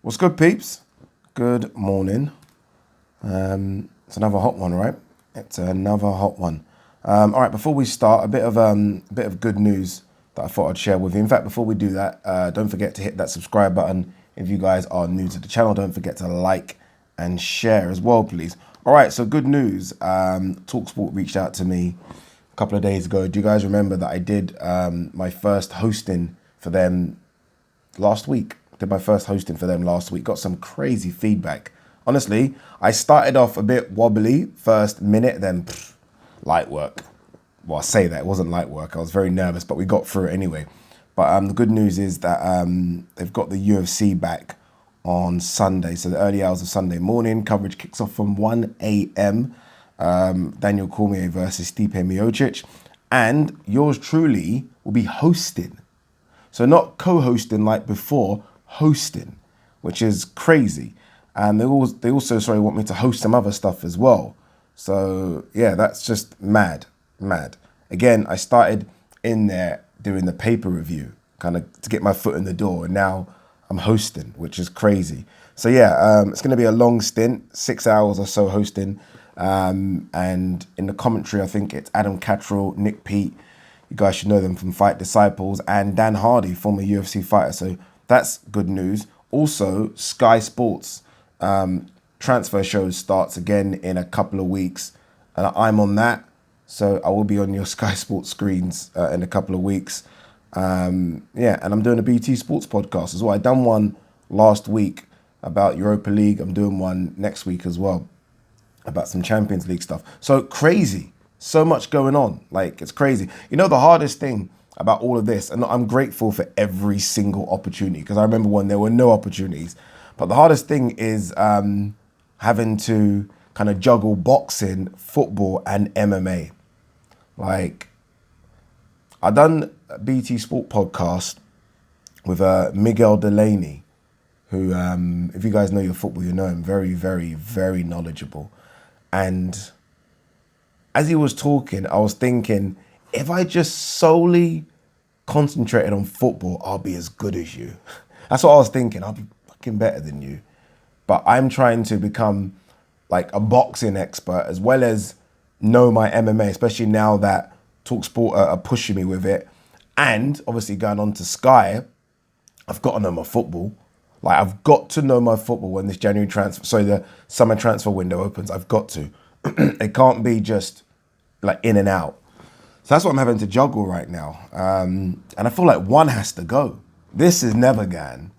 What's good, peeps? Good morning. It's another hot one, right? It's another hot one. All right, before we start, a bit of good news that I thought I'd share with you. In fact, before we do that, don't forget to hit that subscribe button. If you guys are new to the channel, don't forget to like and share as well, please. All right, so good news. TalkSport reached out to me a couple of days ago. Do you guys remember that I did my first hosting for them last week? Did my first hosting for them last week. Got some crazy feedback. Honestly, I started off a bit wobbly first minute, then light work. Well, I say that, it wasn't light work. I was very nervous, but we got through it anyway. But the good news is that they've got the UFC back on Sunday. So the early hours of Sunday morning, coverage kicks off from 1 a.m. Daniel Cormier versus Stipe Miocic. And yours truly will be hosting. So not co-hosting like before, hosting, which is crazy. And they also want me to host some other stuff as well. So yeah, that's just mad. Again, I started in there doing the paper review, kind of to get my foot in the door, and now I'm hosting, which is crazy. So yeah, it's going to be a long stint, 6 hours or so hosting. And in the commentary, I think it's Adam Cattrall, Nick Pete. You guys should know them from Fight Disciples, and Dan Hardy, former UFC fighter. So that's good news. Also, Sky Sports transfer show starts again in a couple of weeks, and I'm on that. So I will be on your Sky Sports screens in a couple of weeks. Yeah, and I'm doing a BT Sports podcast as well. I done one last week about Europa League. I'm doing one next week as well about some Champions League stuff. So crazy. So much going on. Like, it's crazy. You know, the hardest thing about all of this, and I'm grateful for every single opportunity, because I remember when there were no opportunities, but the hardest thing is having to kind of juggle boxing, football, and MMA. Like, I done a BT Sport podcast with Miguel Delaney, who, if you guys know your football, you know him, very, very, very knowledgeable. And as he was talking, I was thinking, if I just solely concentrated on football, I'll be as good as you. That's what I was thinking. I'll be fucking better than you. But I'm trying to become like a boxing expert as well as know my MMA, especially now that TalkSport are pushing me with it. And obviously going on to Sky, I've got to know my football. Like, I've got to know my football when this January transfer, so the summer transfer window opens. I've got to. It can't be just like in and out. So that's what I'm having to juggle right now. And I feel like one has to go. This is never going.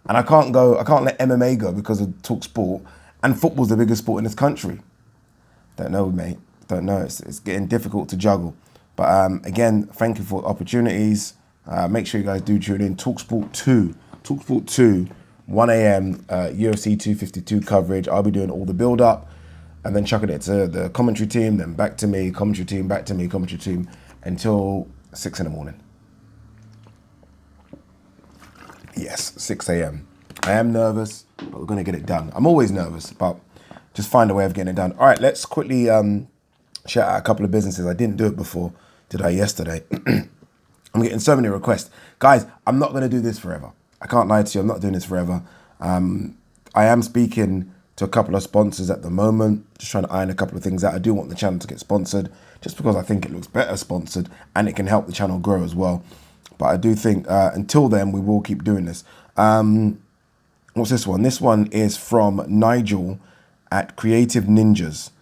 And I can't let MMA go because of TalkSport. And football's the biggest sport in this country. Don't know, mate. Don't know. It's getting difficult to juggle. But again, thank you for opportunities. Make sure you guys do tune in. TalkSport 2. TalkSport 2, 1 a.m. UFC 252 coverage. I'll be doing all the build-up, and then chucking it to the commentary team, then back to me, commentary team, back to me, commentary team, until 6 in the morning. Yes, 6 a.m. I am nervous, but we're going to get it done. I'm always nervous, but just find a way of getting it done. All right, let's quickly shout out a couple of businesses. I didn't do it before, did I, yesterday? I'm getting so many requests. Guys, I'm not going to do this forever. I can't lie to you, I'm not doing this forever. I am speaking to a couple of sponsors at the moment, just trying to iron a couple of things out. I do want the channel to get sponsored, just because I think it looks better sponsored, and it can help the channel grow as well. But I do think until then, we will keep doing this. What's this one? This one is from Nigel at Creative Ninjas.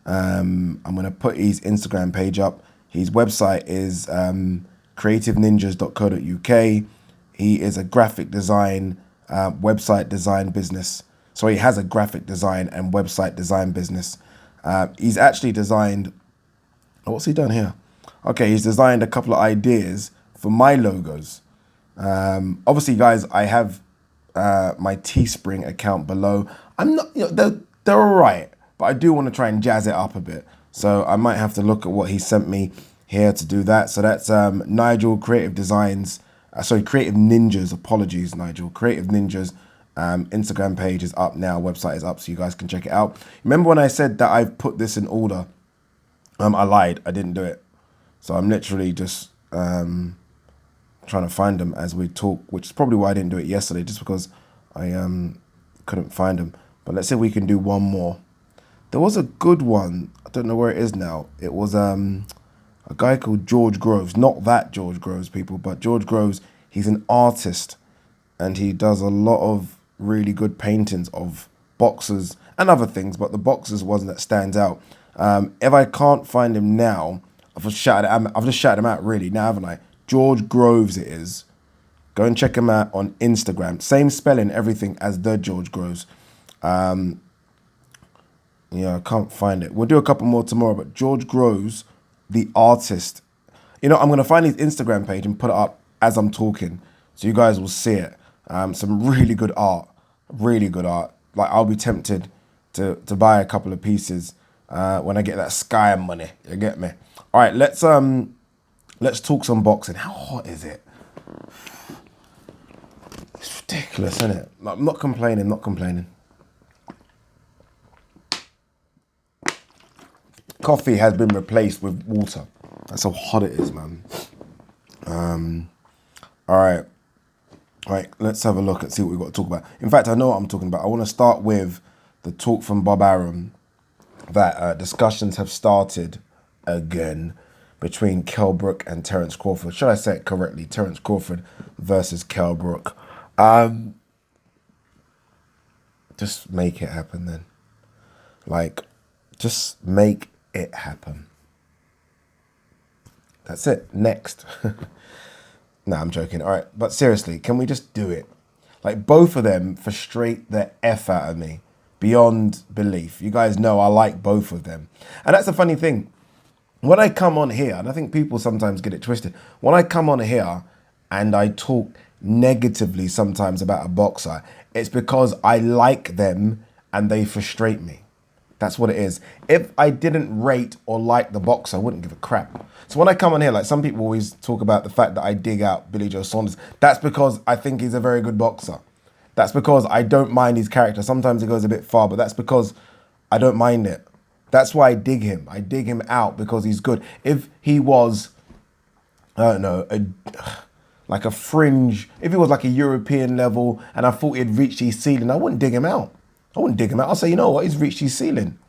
I'm going to put his Instagram page up. His website is creativeninjas.co.uk. He is a graphic design, website design business. So he has a graphic design and website design business. He's actually designed, what's he done here? Okay, he's designed a couple of ideas for my logos. Obviously, guys, I have my Teespring account below. I'm not, they're all right, but I do want to try and jazz it up a bit. So I might have to look at what he sent me here to do that. So that's Nigel Creative Designs. Creative Ninjas. Apologies, Nigel. Creative Ninjas. Instagram page is up now. Website is up, so you guys can check it out. Remember when I said that I've put this in order? I lied. I didn't do it. So I'm literally just trying to find them as we talk, which is probably why I didn't do it yesterday, just because I couldn't find them. But let's see if we can do one more. There was a good one. I don't know where it is now. It was a guy called George Groves. Not that George Groves, people, but George Groves. He's an artist, and he does a lot of really good paintings of boxers and other things, but the boxers one that stands out. If I can't find him now, I've just shouted him out really now, haven't I? George Groves it is. Go and check him out on Instagram. Same spelling, everything as the George Groves. Yeah, I can't find it. We'll do a couple more tomorrow, but George Groves, the artist. You know, I'm going to find his Instagram page and put it up as I'm talking, so you guys will see it. Some really good art, really good art. Like, I'll be tempted to buy a couple of pieces when I get that Sky money. You get me? All right, let's talk some boxing. How hot is it? It's ridiculous, isn't it? I'm not complaining, not complaining. Coffee has been replaced with water. That's how hot it is, man. All right, let's have a look and see what we've got to talk about. In fact, I know what I'm talking about. I want to start with the talk from Bob Arum that discussions have started again between Kell Brook and Terence Crawford. Should I say it correctly? Terence Crawford versus Kell Brook. Just make it happen then. Like, just make it happen. That's it. Next. Nah, I'm joking. All right. But seriously, can we just do it? Like, both of them frustrate the F out of me beyond belief. You guys know I like both of them. And that's the funny thing. When I come on here, and I think people sometimes get it twisted, when I come on here and I talk negatively sometimes about a boxer, it's because I like them and they frustrate me. That's what it is. If I didn't rate or like the boxer, I wouldn't give a crap. So when I come on here, like some people always talk about the fact that I dig out Billy Joe Saunders, that's because I think he's a very good boxer. That's because I don't mind his character. Sometimes it goes a bit far, but that's because I don't mind it. That's why I dig him. I dig him out because he's good. If he was, I don't know, like a fringe, if he was like a European level and I thought he'd reached his ceiling, I wouldn't dig him out. I wouldn't dig him out. I'll say, you know what, he's reached his ceiling.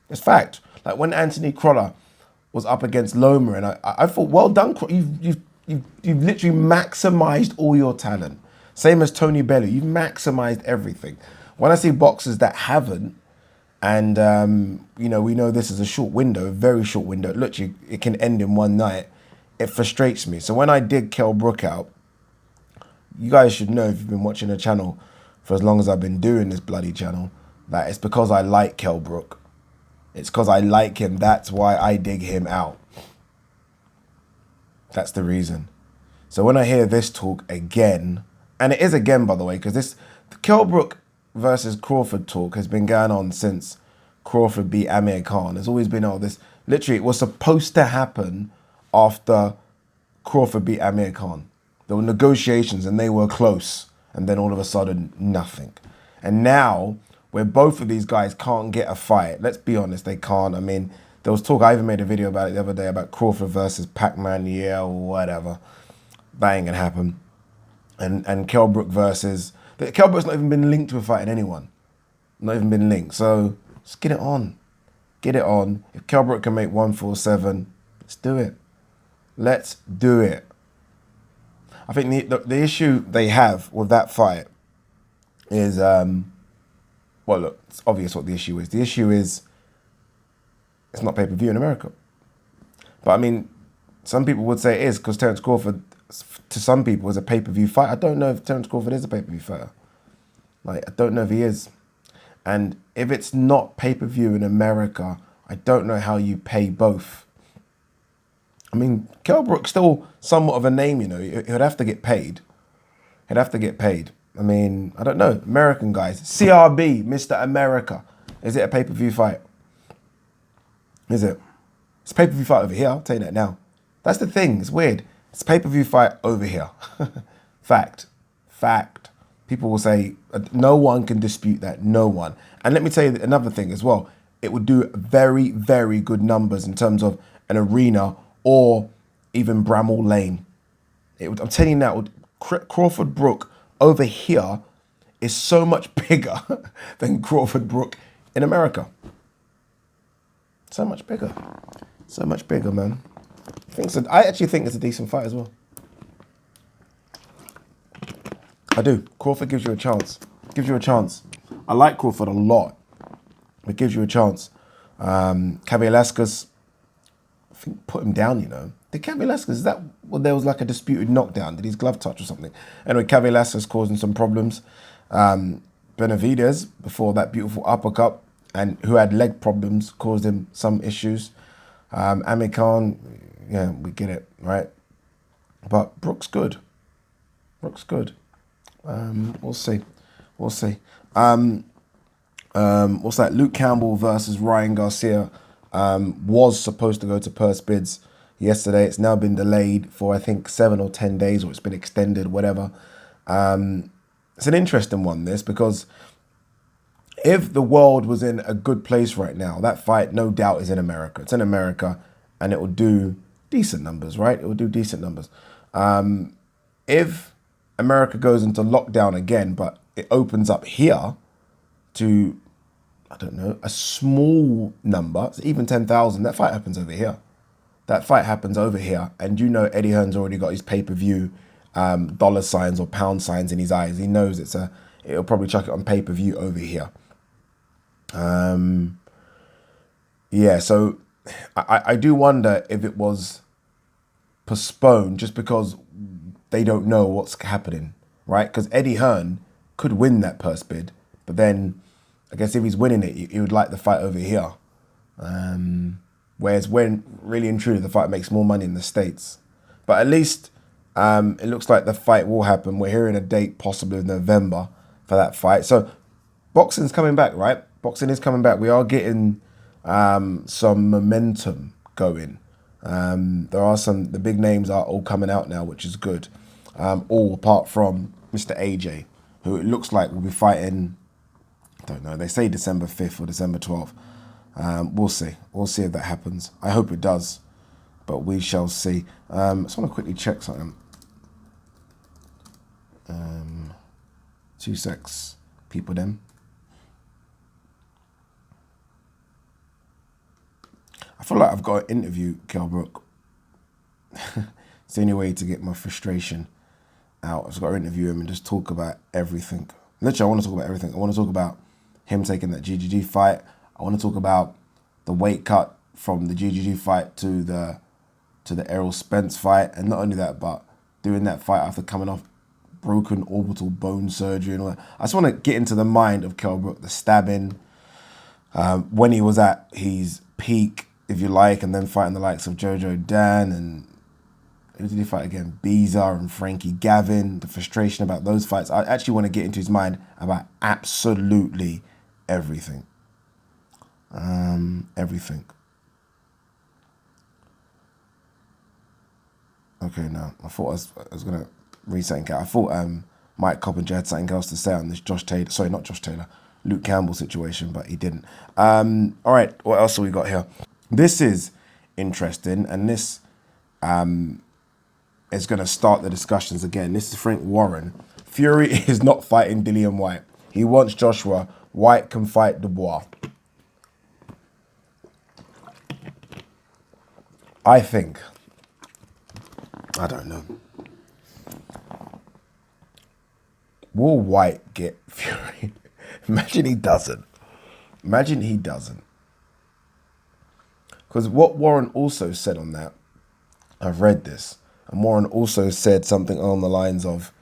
It's fact. Like when Anthony Crolla was up against Loma, and I thought, well done, you've literally maximized all your talent. Same as Tony Bellew, you've maximized everything. When I see boxers that haven't, and you know, we know this is a short window, a very short window. Literally, it can end in one night. It frustrates me. So when I dig Kell Brook out, you guys should know if you've been watching the channel for as long as I've been doing this bloody channel, that it's because I like Kell Brook. It's because I like him. That's why I dig him out. That's the reason. So when I hear this talk again, and it is again, by the way, because this Kell Brook versus Crawford talk has been going on since Crawford beat Amir Khan. There's always been all this. Literally, it was supposed to happen after Crawford beat Amir Khan. There were negotiations and they were close. And then all of a sudden, nothing. And now, where both of these guys can't get a fight, let's be honest, they can't. I mean, there was talk, I even made a video about it the other day, about Crawford versus Pac-Man, yeah, or whatever. That ain't gonna happen. And Kell Brook versus... Kell Brook's not even been linked with fighting anyone. Not even been linked. So, just get it on. Get it on. If Kell Brook can make 147, let's do it. Let's do it. I think the issue they have with that fight is, well, look, it's obvious what the issue is. The issue is it's not pay-per-view in America. But, I mean, some people would say it is because Terence Crawford, to some people, is a pay-per-view fight. I don't know if Terence Crawford is a pay-per-view fighter. Like, I don't know if he is. And if it's not pay-per-view in America, I don't know how you pay both. I mean, Kell Brook's still somewhat of a name, you know. He'd have to get paid. He'd have to get paid. I mean, I don't know. American guys. CRB, Mr. America. Is it a pay-per-view fight? Is it? It's a pay-per-view fight over here. I'll tell you that now. That's the thing. It's weird. It's a pay-per-view fight over here. Fact. Fact. People will say, no one can dispute that. No one. And let me tell you another thing as well. It would do very, very good numbers in terms of an arena or even Bramall Lane. I'm telling you now, Crawford Brook over here is so much bigger than Crawford Brook in America. So much bigger. So much bigger, man. I actually think it's a decent fight as well. I do. Crawford gives you a chance. Gives you a chance. I like Crawford a lot. It gives you a chance. Velasquez, I think, put him down, you know. Did Velasquez, is that, well, there was like a disputed knockdown? Did his glove touch or something? Anyway, Velasquez causing some problems. Benavidez, before that beautiful uppercut, and who had leg problems, caused him some issues. Amir Khan, yeah, we get it, right? But Brook's good. Brook's good. We'll see. We'll see. What's that? Luke Campbell versus Ryan Garcia was supposed to go to purse bids yesterday. It's now been delayed for, I think, 7 or 10 days, or it's been extended, whatever. It's an interesting one, this, because if the world was in a good place right now, that fight, no doubt, is in America. It's in America, and it will do decent numbers, right? It will do decent numbers. If America goes into lockdown again, but it opens up here to, I don't know, a small number, even 10,000, that fight happens over here. That fight happens over here. And you know Eddie Hearn's already got his pay-per-view dollar signs or pound signs in his eyes. He knows it'll probably chuck it on pay-per-view over here. Yeah, so I do wonder if it was postponed just because they don't know what's happening, right? Because Eddie Hearn could win that purse bid, but then I guess if he's winning it, he would like the fight over here. Whereas when really and truly the fight makes more money in the States. But at least it looks like the fight will happen. We're hearing a date possibly in November for that fight. So boxing's coming back, right? Boxing is coming back. We are getting some momentum going. There are the big names are all coming out now, which is good. All apart from Mr. AJ, who it looks like will be fighting, I don't know, they say December 5th or December 12th. We'll see. We'll see if that happens. I hope it does, but we shall see. I just want to quickly check something. 2 secs, people them. I feel like I've got to interview Kell Brook. It's the only way to get my frustration out. I've just got to interview him and just talk about everything. Literally, I want to talk about everything. I want to talk about him taking that GGG fight. I want to talk about the weight cut from the GGG fight to the Errol Spence fight. And not only that, but doing that fight after coming off broken orbital bone surgery and all that. I just want to get into the mind of Kell Brook, the stabbing, when he was at his peak, if you like, and then fighting the likes of Jojo Dan and who did he fight again? Beezer and Frankie Gavin, the frustration about those fights. I actually want to get into his mind about absolutely everything. Everything. Okay, no, I thought I was going to read something out. I thought Mike Coppinger had something else to say on this Luke Campbell situation, but he didn't. All right, what else have we got here? This is interesting, and this is going to start the discussions again. This is Frank Warren. Fury is not fighting Dillian Whyte. He wants Joshua. Whyte can fight Dubois. I think, I don't know. Will Whyte get Fury? Imagine he doesn't. Imagine he doesn't. Because what Warren also said on that, I've read this, and Warren also said something along the lines of,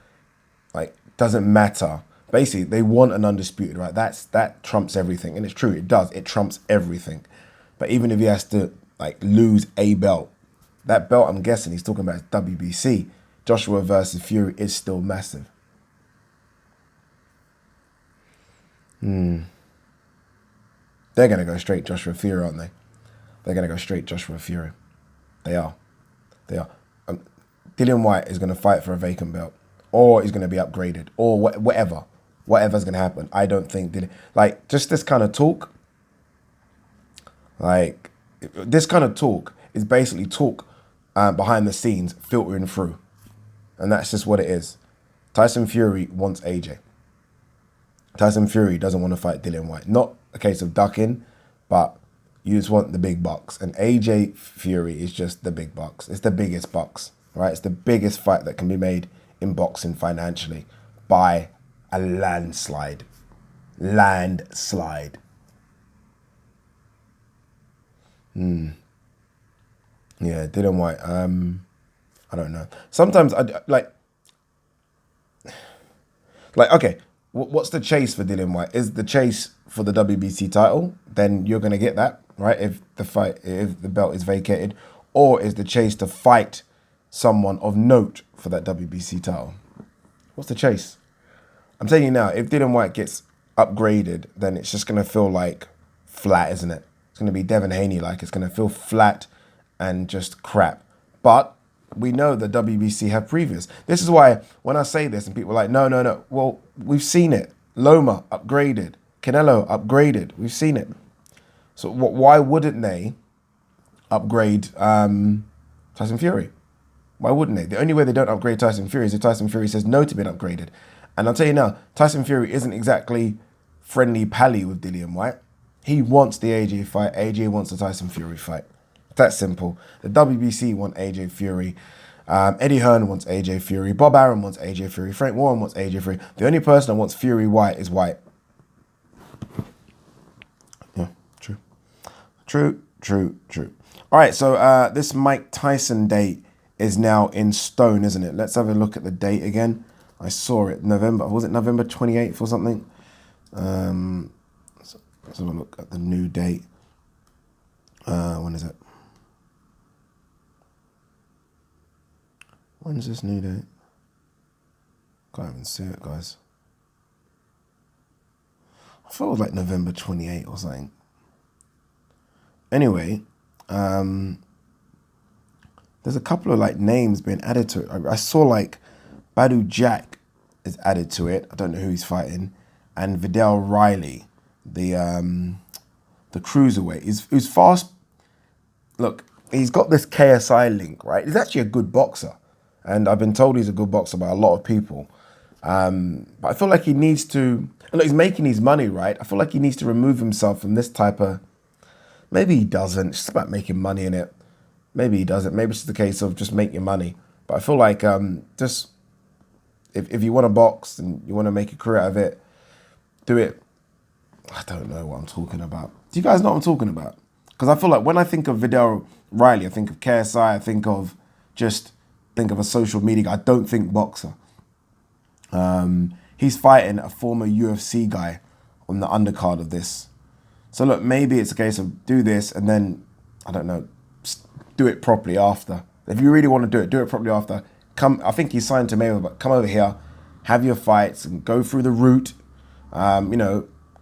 like, doesn't matter. Basically, they want an undisputed, right? That trumps everything. And it's true, it does. It trumps everything. But even if he has to, like, lose a belt, that belt, I'm guessing he's talking about WBC, Joshua versus Fury is still massive. They're going to go straight Joshua Fury, aren't they? They're going to go straight Joshua Fury. They are. They are. Dillian Whyte is going to fight for a vacant belt, or he's going to be upgraded, or whatever. Whatever's going to happen. I don't think Dillian... Like, just this kind of talk, like, this kind of talk is basically talk behind the scenes filtering through. And that's just what it is. Tyson Fury wants AJ. Tyson Fury doesn't want to fight Dillian White. Not a case of ducking, but you just want the big bucks. And AJ Fury is just the big bucks. It's the biggest bucks, right? It's the biggest fight that can be made in boxing financially by a landslide. Landslide. Yeah, Dillian White. I don't know. Sometimes I like okay. What's the chase for Dillian White? Is the chase for the WBC title? Then you're gonna get that, right? If the belt is vacated, or is the chase to fight someone of note for that WBC title? What's the chase? I'm telling you now, if Dillian White gets upgraded, then it's just gonna feel like flat, isn't it? It's gonna be Devin Haney like. It's gonna feel flat and just crap. But we know the WBC have previous. This is why when I say this and people are like, no. Well, we've seen it. Loma upgraded. Canelo upgraded. We've seen it. So why wouldn't they upgrade Tyson Fury? Why wouldn't they? The only way they don't upgrade Tyson Fury is if Tyson Fury says no to being upgraded. And I'll tell you now, Tyson Fury isn't exactly friendly pally with Dillian White. He wants the AJ fight. AJ wants the Tyson Fury fight. That's simple. The WBC want AJ Fury. Eddie Hearn wants AJ Fury. Bob Arum wants AJ Fury. Frank Warren wants AJ Fury. The only person that wants Fury White is White. Yeah, true. True. All right, so this Mike Tyson date is now in stone, isn't it? Let's have a look at the date again. I saw it, was it November 28th or something? Let's have a look at the new date. When is it? When's this new date? Can't even see it, guys. I thought it was like November 28th or something. Anyway, there's a couple of like names being added to it. I saw like Badu Jack is added to it. I don't know who he's fighting. And VIDDAL Riley, the cruiserweight. He's fast. Look, he's got this KSI link, right? He's actually a good boxer. And I've been told he's a good boxer by a lot of people. But I feel like he needs to, and look, he's making his money, right? I feel like he needs to remove himself from this type of, maybe he doesn't. It's just about making money in it. Maybe he doesn't. Maybe it's just the case of just make your money. But I feel like just, if you want to box and you want to make a career out of it, do it. I don't know what I'm talking about. Do you guys know what I'm talking about? Because I feel like when I think of VIDDAL Riley, I think of KSI, I think of a social media guy. I don't think boxer. He's fighting a former UFC guy on the undercard of this. So look, maybe it's a case of do this and then, I don't know, do it properly after. If you really want to do it properly after. I think he's signed to Mayweather, but come over here, have your fights and go through the route.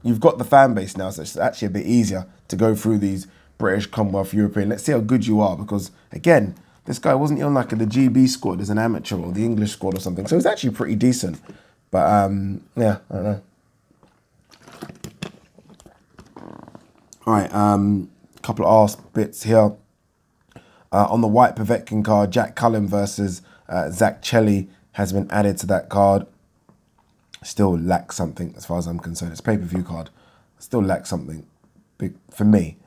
You've got the fan base now, so it's actually a bit easier to go through these British, Commonwealth, European. Let's see how good you are, because again, this guy wasn't on like the GB squad as an amateur or the English squad or something, so he's actually pretty decent. But yeah, I don't know. All right, couple of arse bits here. On the White Povetkin card, Jack Cullen versus Zach CHELLI has been added to that card. Still lacks something as far as I'm concerned. It's a pay-per-view card. Still lacks something big for me.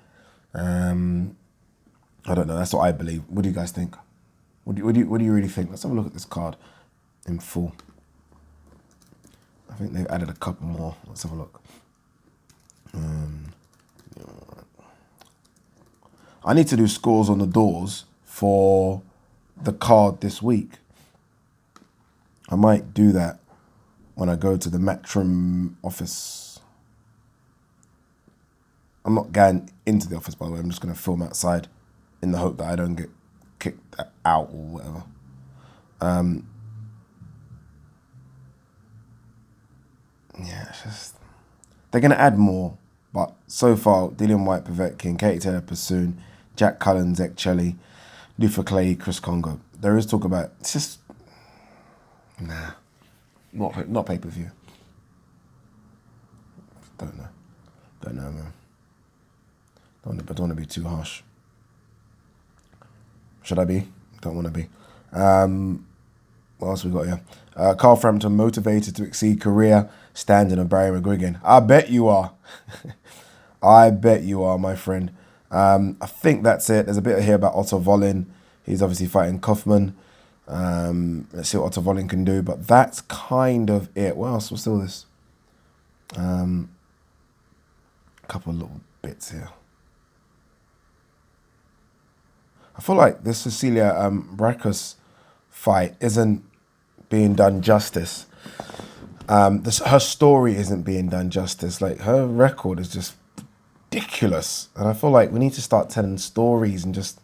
I don't know. That's what I believe. What do you guys think? What do you really think? Let's have a look at this card in full. I think they've added a couple more. Let's have a look. I need to do scores on the doors for the card this week. I might do that when I go to the Matchroom office. I'm not going into the office, by the way. I'm just going to film outside in the hope that I don't get kicked out or whatever. Yeah, it's just... They're going to add more, but so far, Dillian White, Povetkin, Katie Taylor, Pursoon, Jack Cullen, Zach CHELLI, Luther Clay, Chris Congo. There is talk about... It's just... Nah. Not pay-per-view. Don't know, man. Don't want to be too harsh. Should I be? Don't want to be. What else we got here? Carl Frampton motivated to exceed career standing of Barry McGuigan. I bet you are. I bet you are, my friend. I think that's it. There's a bit here about Otto Volin. He's obviously fighting Kaufman. Let's see what Otto Volin can do. But that's kind of it. What else? What's all this? A couple of little bits here. I feel like this Cecilia Brakus fight isn't being done justice. Her story isn't being done justice. Like, her record is just ridiculous. And I feel like we need to start telling stories and just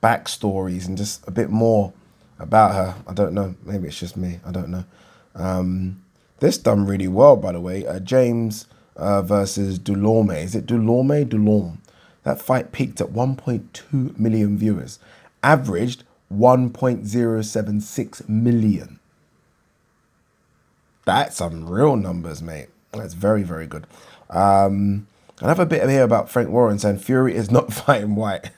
backstories and just a bit more about her. I don't know. Maybe it's just me. I don't know. This done really well, by the way. James versus Dulorme. Is it Dulorme? Dulorme. That fight peaked at 1.2 million viewers. Averaged 1.076 million. That's some real numbers, mate. That's very, very good. I have a bit here about Frank Warren saying Fury is not fighting White.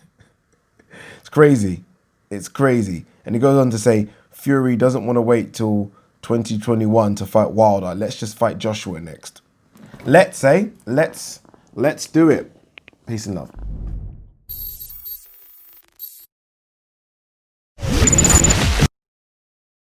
It's crazy. It's crazy. And he goes on to say Fury doesn't want to wait till 2021 to fight Wilder. Let's just fight Joshua next. Let's do it. Peace and love.